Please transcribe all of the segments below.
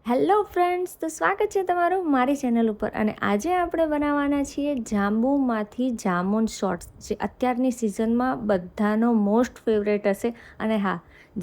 Hello friends, તો સ્વાગત છે તમારું મારી ચેનલ ઉપર. અને આજે આપણે બનાવવાના છીએ જાંબુમાંથી જામુન શોર્ટ્સ, જે અત્યારની સિઝનમાં બધાનો મોસ્ટ ફેવરેટ હશે. અને હા,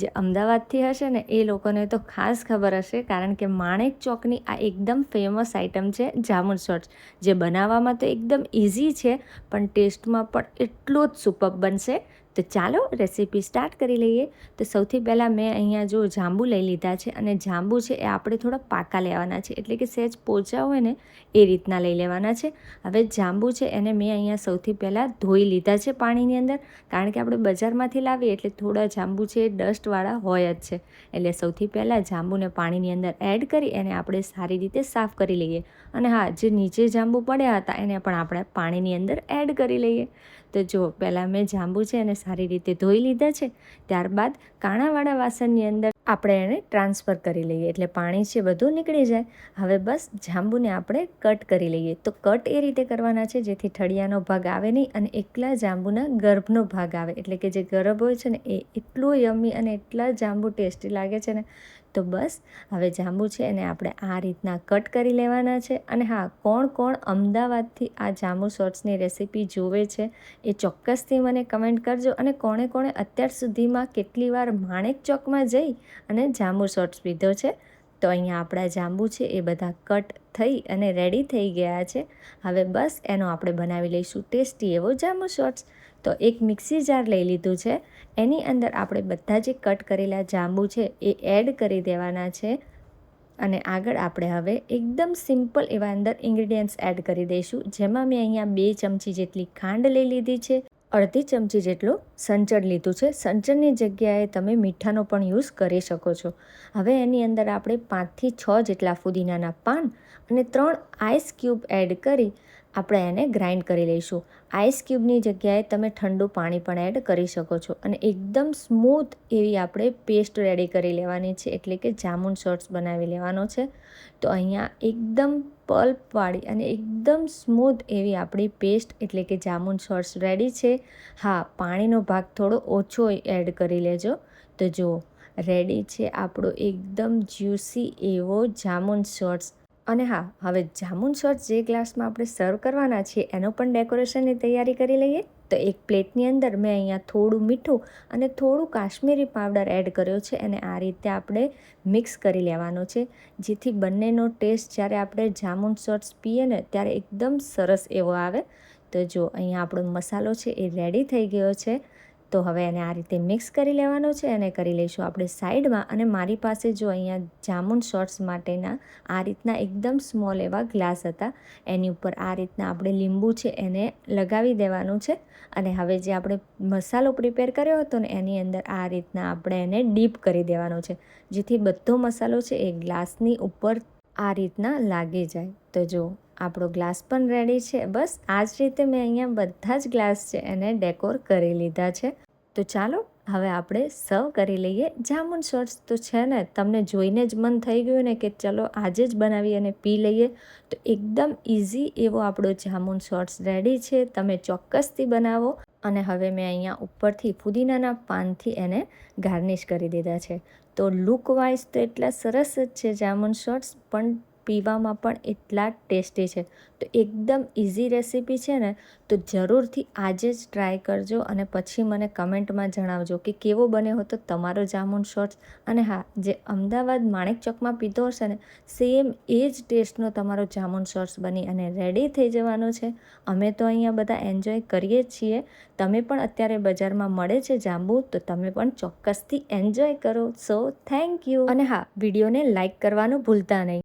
જે અમદાવાદથી હશે ને એ લોકોને તો ખાસ ખબર હશે, કારણ કે માણેક ચોકની આ એકદમ ફેમસ આઇટમ છે જામુન શોર્ટ્સ, જે બનાવવામાં તો એકદમ ઇઝી છે પણ ટેસ્ટમાં પણ એટલો જ સુપર બનશે. તો ચાલો રેસીપી સ્ટાર્ટ કરી લઈએ. તો સૌથી પહેલાં મેં અહીંયા જો જાંબુ લઈ લીધા છે, અને જાંબુ છે એ આપણે થોડા પાકા લેવાના છે, એટલે કે સહેજ પોચા હોય ને એ રીતના લઈ લેવાના છે. હવે જાંબુ છે એને મેં અહીંયા સૌથી પહેલાં ધોઈ લીધા છે પાણીની અંદર, કારણ કે આપણે બજારમાંથી લાવીએ એટલે થોડા જાંબુ છે એ ડસ્ટવાળા હોય જ છે. એટલે સૌથી પહેલાં જાંબુને પાણીની અંદર એડ કરી એને આપણે સારી રીતે સાફ કરી લઈએ. અને હા, જે નીચે જાંબુ પડ્યા હતા એને પણ આપણે પાણીની અંદર એડ કરી લઈએ. તો જો પહેલાં મેં જાંબુ છે એને સારી રીતે ધોઈ લીધા છે. ત્યારબાદ કાણાવાળા વાસણની અંદર આપણે એને ટ્રાન્સફર કરી લઈએ, એટલે પાણી છે બધું નીકળી જાય. હવે બસ જાંબુને આપણે કટ કરી લઈએ. તો કટ એ રીતે કરવાના છે જેથી ઠળિયાનો ભાગ આવે નહીં અને એકલા જાંબુના ગર્ભનો ભાગ આવે, એટલે કે જે ગર્ભ હોય છે ને એ એટલું યમ્મી અને એટલા જાંબુ ટેસ્ટી લાગે છે ને. તો બસ હવે જાંબુ છે એને આપણે આ રીતના કટ કરી લેવાના છે. અને હા, કોણ કોણ અમદાવાદથી આ જાંબુ શોર્ટ્સની રેસીપી જોવે છે એ ચોક્કસથી મને કમેન્ટ કરજો. અને કોણે કોણે અત્યાર સુધીમાં કેટલી વાર માણેક ચોકમાં જઈ અને જાંબુ શોર્ટ્સ પીધો છે. તો અહીંયા આપણા જાંબુ છે એ બધા કટ થઈ અને રેડી થઈ ગયા છે. હવે બસ એનો આપણે બનાવી લઈશું ટેસ્ટી એવો જાંબુ શોર્ટ્સ. તો એક મિક્સી જાર લઈ લીધું છે, એની અંદર આપણે બધા જે કટ કરેલા જાંબુ છે એ એડ કરી દેવાના છે. અને આગળ આપણે હવે એકદમ સિમ્પલ એવા અંદર ઇન્ગ્રીડિયન્ટ્સ એડ કરી દઈશું, જેમાં મેં અહીંયા 2 ચમચી જેટલી ખાંડ લઈ લીધી છે, અડધી ચમચી જેટલું સંચળ લીધું છે. સંચળની જગ્યાએ તમે મીઠાનો પણ યુઝ કરી શકો છો. હવે એની અંદર આપણે 5થી 6 જેટલા ફુદીનાના પાન અને 3 આઈસ ક્યુબ એડ કરી આપણે એને ગ્રાઇન્ડ કરી લઈશું. આઈસ ક્યુબની જગ્યાએ તમે ઠંડુ પાણી પણ એડ કરી શકો છો. અને એકદમ સ્મૂથ એવી આપણે પેસ્ટ રેડી કરી લેવાની છે, એટલે કે જામુન શોર્ટ્સ બનાવી લેવાનો છે. તો અહીંયા એકદમ પલ્પવાળી અને એકદમ સ્મૂથ એવી આપણી પેસ્ટ એટલે કે જામુન શોર્ટ્સ રેડી છે. હા, પાણીનો ભાગ થોડો ઓછો એડ કરી લેજો. તો જુઓ, રેડી છે આપણો એકદમ જ્યુસી એવો જામુન શોર્ટ્સ. અને હા, હવે જામુન શોર્ટ્સ જે ગ્લાસમાં આપણે સર્વ કરવાના છીએ એનો પણ ડેકોરેશનની તૈયારી કરી લઈએ. તો એક પ્લેટની અંદર મેં અહીંયા થોડું મીઠું અને થોડું કાશ્મીરી પાવડર એડ કર્યો છે, અને આ રીતે આપણે મિક્સ કરી લેવાનો છે, જેથી બંનેનો ટેસ્ટ જ્યારે આપણે જામુન શોર્ટ્સ પીએ ને ત્યારે એકદમ સરસ એવો આવે. તો જો અહીંયા આપણો મસાલો છે એ રેડી થઈ ગયો છે. તો હવે એને આ રીતે મિક્સ કરી લેવાનો છે અને કરી લઈશું આપણે સાઈડમાં. અને મારી પાસે જો અહીંયા જામુન શોર્ટ્સ માટેના આ રીતના એકદમ સ્મોલ એવા ગ્લાસ હતા, એની ઉપર આ રીતના આપણે લીંબુ છે એને લગાવી દેવાનું છે. અને હવે જે આપણે મસાલો પ્રિપેર કર્યો હતો ને એની અંદર આ રીતના આપણે એને ડીપ કરી દેવાનો છે, જેથી બધો મસાલો છે એ ગ્લાસની ઉપર આ રીતના લાગી જાય. તો જો આપણો ગ્લાસ પણ રેડી છે. બસ આ જ રીતે મેં અહીંયા બધા જ ગ્લાસ છે એને ડેકોર કરી લીધા છે. તો ચાલો હવે આપણે સર્વ કરી લઈએ જામુન શોર્ટ્સ. તો છે ને, તમને જોઈને જ મન થઈ ગયું ને કે ચલો આજે જ બનાવી અને પી લઈએ. તો એકદમ ઇઝી એવો આપણો જામુન શોર્ટ્સ રેડી છે, તમે ચોક્કસથી બનાવો. અને હવે મેં અહીંયા ઉપરથી ફુદીનાના પાનથી એને ગાર્નિશ કરી દીધા છે. તો લુક વાઇઝ તો એટલા સરસ જ છે જામુન શોર્ટ્સ, પણ પીવામાં પણ એટલા ટેસ્ટી છે. તો એકદમ ઇઝી રેસીપી છે ને, તો જરૂરથી આજે જ ટ્રાય કરજો અને પછી મને કમેન્ટમાં જણાવજો કે કેવો બન્યો હતો તમારો જામુન શોર્ટ્સ. અને હા, જે અમદાવાદ માણેક ચોકમાં પીધો હશે ને સેમ એ જ ટેસ્ટનો તમારો જામુન શોર્ટ્સ બની અને રેડી થઈ જવાનો છે. અમે તો અહીંયા બધા એન્જોય કરીએ જ છીએ. તમે પણ અત્યારે બજારમાં મળે છે જાંબુ, તો તમે પણ ચોક્કસથી એન્જોય કરો. So thank you. અને હા, વિડીયોને લાઇક કરવાનું ભૂલતા નહીં.